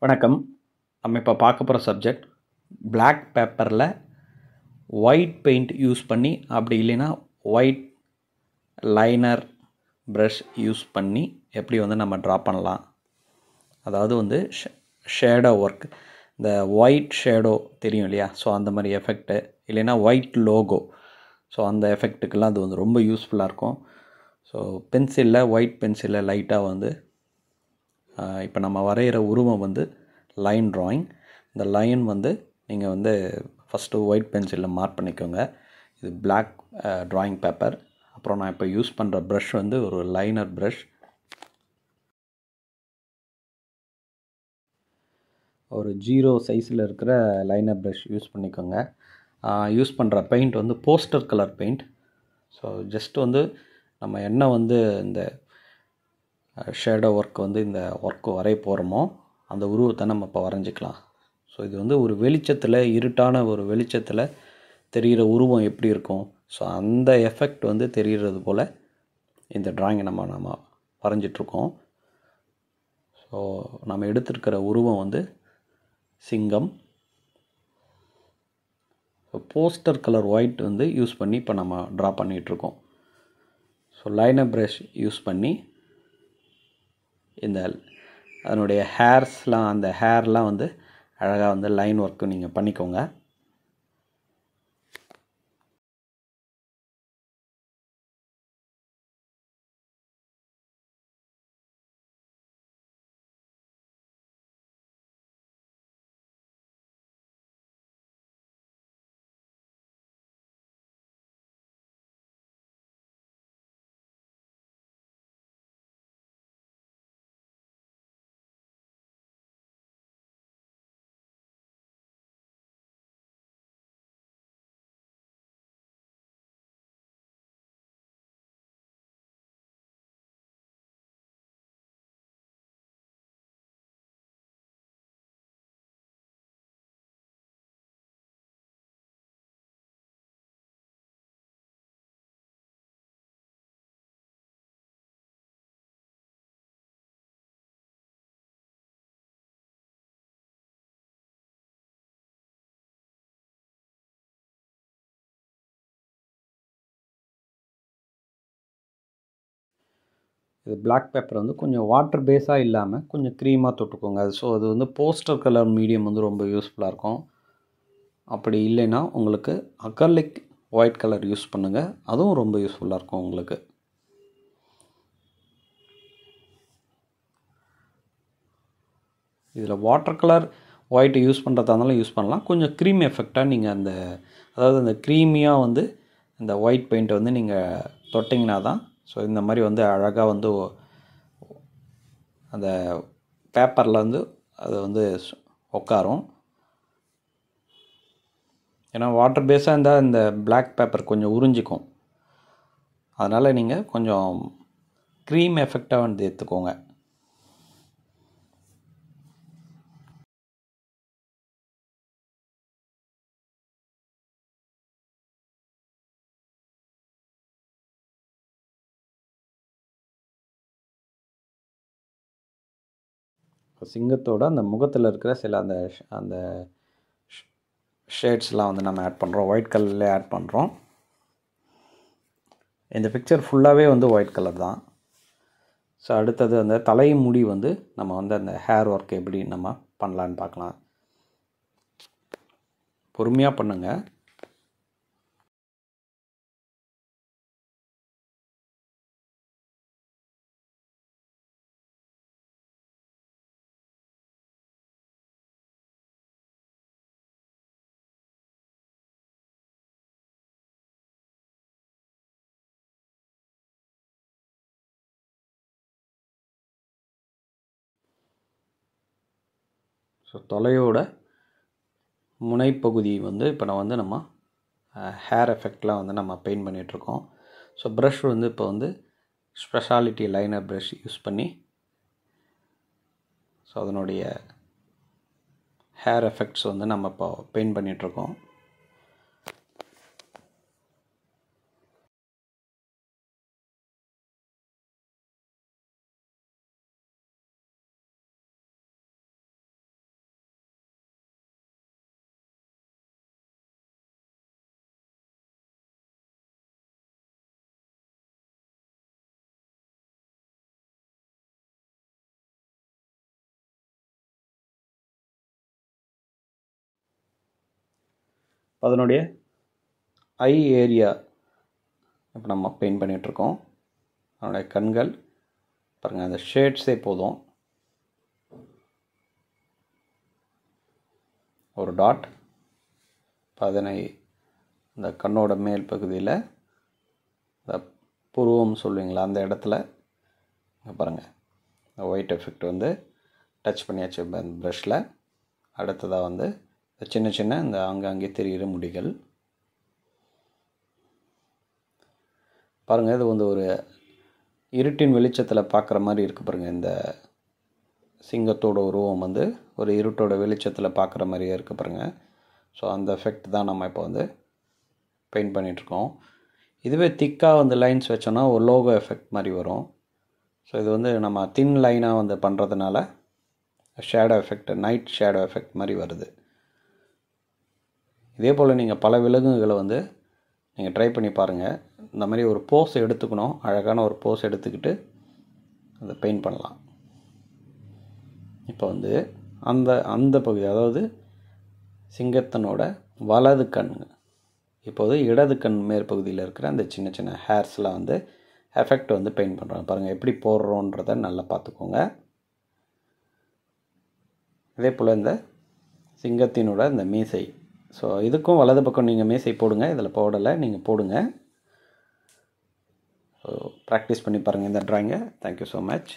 வணக்கம். நம்ம இப்போ பார்க்க போகிற சப்ஜெக்ட் பிளாக் பேப்பரில் ஒயிட் பெயிண்ட் யூஸ் பண்ணி, அப்படி இல்லைன்னா ஒயிட் லைனர் ப்ரஷ் யூஸ் பண்ணி எப்படி நம்ம ட்ரா பண்ணலாம். அதாவது ஷேடோ ஒர்க், இந்த ஒயிட் ஷேடோ தெரியும் இல்லையா, ஸோ அந்த மாதிரி எஃபெக்ட்டு, இல்லைன்னா ஒயிட் லோகோ, ஸோ அந்த எஃபெக்ட்டுக்கெல்லாம் அது ரொம்ப யூஸ்ஃபுல்லாக இருக்கும். ஸோ ஒயிட் பென்சிலில் லைட்டாக இப்போ நம்ம வரைகிற உருவம் லைன் ட்ராயிங். இந்த லைன் நீங்கள் ஃபஸ்ட்டு ஒயிட் பென்சிலில் மார்க் பண்ணிக்கோங்க. இது பிளாக் ட்ராயிங் பேப்பர். அப்புறம் நான் இப்போ யூஸ் பண்ணுற ப்ரஷ் ஒரு லைனர் ப்ரஷ். ஒரு 0 சைஸில் இருக்கிற லைனர் ப்ரஷ் யூஸ் பண்ணிக்கோங்க. யூஸ் பண்ணுற paint poster colour paint. So just நம்ம என்ன இந்த ஷேடோ ஒர்க் இந்த ஒர்க்கு வரைய போகிறோமோ அந்த உருவத்தை நம்ம இப்போ வரைஞ்சிக்கலாம். ஸோ இது ஒரு வெளிச்சத்தில், இருட்டான ஒரு வெளிச்சத்தில் தெரிகிற உருவம் எப்படி இருக்கும், ஸோ அந்த எஃபெக்ட் தெரிகிறது போல் இந்த ட்ராயிங்கை நம்ம வரைஞ்சிட்ருக்கோம். ஸோ நம்ம எடுத்துருக்கிற உருவம் சிங்கம். So poster colour white use பண்ணி இப்போ நம்ம ட்ரா பண்ணிகிட்ருக்கோம். ஸோ லைனர் ப்ரஷ் யூஸ் பண்ணி அதனுடைய ஹேர்ஸ்லாம், அந்த ஹேர்லாம் அழகாக லைன் ஒர்க்கு நீங்கள் பண்ணிக்கோங்க. இது பிளாக் பேப்பர் கொஞ்சம் வாட்டர் பேஸாக இல்லாமல் கொஞ்சம் க்ரீமாக தொட்டுக்கோங்க. ஸோ அது போஸ்டர் கலர் மீடியம் ரொம்ப யூஸ்ஃபுல்லாக இருக்கும். அப்படி இல்லைன்னா உங்களுக்கு அக்ரிலிக் ஒயிட் கலர் யூஸ் பண்ணுங்கள், அதுவும் ரொம்ப யூஸ்ஃபுல்லாக இருக்கும் உங்களுக்கு. இதில் வாட்டர் கலர் ஒயிட் யூஸ் பண்ணுறதா இருந்தாலும் யூஸ் பண்ணலாம். கொஞ்சம் க்ரீம் எஃபெக்டாக நீங்கள் அதாவது அந்த க்ரீமியாக இந்த ஒயிட் பெயிண்ட்டை நீங்கள் தொட்டிங்கன்னா தான் ஸோ இந்த மாதிரி அழகாக அந்த பேப்பரில் அது உட்காரும். ஏன்னா வாட்டர் பேஸாக இருந்தால் இந்த பிளாக் பேப்பர் கொஞ்சம் உறிஞ்சிக்கும். அதனால் நீங்கள் கொஞ்சம் க்ரீம் எஃபெக்டாக எடுத்துக்கோங்க. சிங்கத்தோட அந்த முகத்தில் இருக்கிற சில அந்த ஷேட்ஸ்லாம் நம்ம ஆட் பண்ணுறோம், ஒயிட் கலர்லேயே ஆட் பண்ணுறோம். இந்த பிக்சர் ஃபுல்லாகவே ஒயிட் கலர் தான். ஸோ அடுத்தது அந்த தலைமுடி நம்ம அந்த ஹேர் ஒர்க் எப்படி நம்ம பண்ணலான்னு பார்க்கலாம். பொறுமையாக பண்ணுங்கள். ஸோ தலையோட முனைப்பகுதி இப்போ நம்ம ஹேர் எஃபெக்ட்லாம் நம்ம பெயிண்ட் பண்ணிகிட்ருக்கோம். ஸோ ப்ரஷ் இப்போ ஸ்பெஷாலிட்டி லைனர் ப்ரஷ் யூஸ் பண்ணி ஸோ அதனுடைய ஹேர் எஃபெக்ட்ஸ் நம்ம இப்போ பெயிண்ட் பண்ணிகிட்ருக்கோம். அதனுடைய ஐ ஏரியா இப்போ நம்ம பெயிண்ட் பண்ணிகிட்ருக்கோம். அதனுடைய கண்கள் பாருங்கள், அந்த ஷேட்ஸே போதும். ஒரு டாட். அதனை இந்த கண்ணோட மேல் பகுதியில் இந்த புருவம் சொல்லுவீங்களா அந்த இடத்துல பாருங்கள், இந்த ஒயிட் எஃபெக்ட் வந்து டச் பண்ணியாச்சு ப்ரஷில். அடுத்ததாக வந்து சின்ன சின்ன இந்த அங்கங்கே தெரிகிற முடிகள் பாருங்கள். இது வந்து ஒரு இருட்டின் வெளிச்சத்தில் பார்க்குற மாதிரி இருக்குது பாருங்கள். இந்த சிங்கத்தோட உருவம் வந்து ஒரு இருட்டோட வெளிச்சத்தில் பார்க்குற மாதிரியே இருக்குது பாருங்கள். ஸோ அந்த எஃபெக்ட் தான் நம்ம இப்போ வந்து பெயிண்ட் பண்ணிகிட்ருக்கோம். இதுவே திக்காக வந்து லைன்ஸ் வச்சோன்னா ஒரு லோகோ எஃபெக்ட் மாதிரி வரும். ஸோ இது வந்து நம்ம தின் லைனாக வந்து பண்ணுறதுனால shadow effect, night shadow effect மாதிரி வருது. இதே போல் நீங்கள் பல விலங்குகளை வந்து நீங்கள் ட்ரை பண்ணி பாருங்கள். இந்த மாதிரி ஒரு போஸ் எடுத்துக்கணும், அழகான ஒரு போஸ் எடுத்துக்கிட்டு அதை பெயிண்ட் பண்ணலாம். இப்போ வந்து அந்த பகுதி, அதாவது சிங்கத்தனோட வலது கண், இப்போது இடது கண் மேற்பகுதியில் இருக்கிற அந்த சின்ன சின்ன ஹேர்ஸ்லாம் வந்து எஃபெக்ட் வந்து பெயிண்ட் பண்ணுறாங்க. பாருங்கள் எப்படி போடுறோன்றதை நல்லா பார்த்துக்கோங்க. இதே போல் இந்த சிங்கத்தினோட இந்த மீசை, ஸோ இதுக்கும் வலது பக்கம் நீங்கள் மீசை போடுங்க. இதில் போடலை, நீங்கள் போடுங்க. ஸோ ப்ராக்டிஸ் பண்ணி பாருங்கள் இந்த ட்ராயிங்கை. Thank you so much.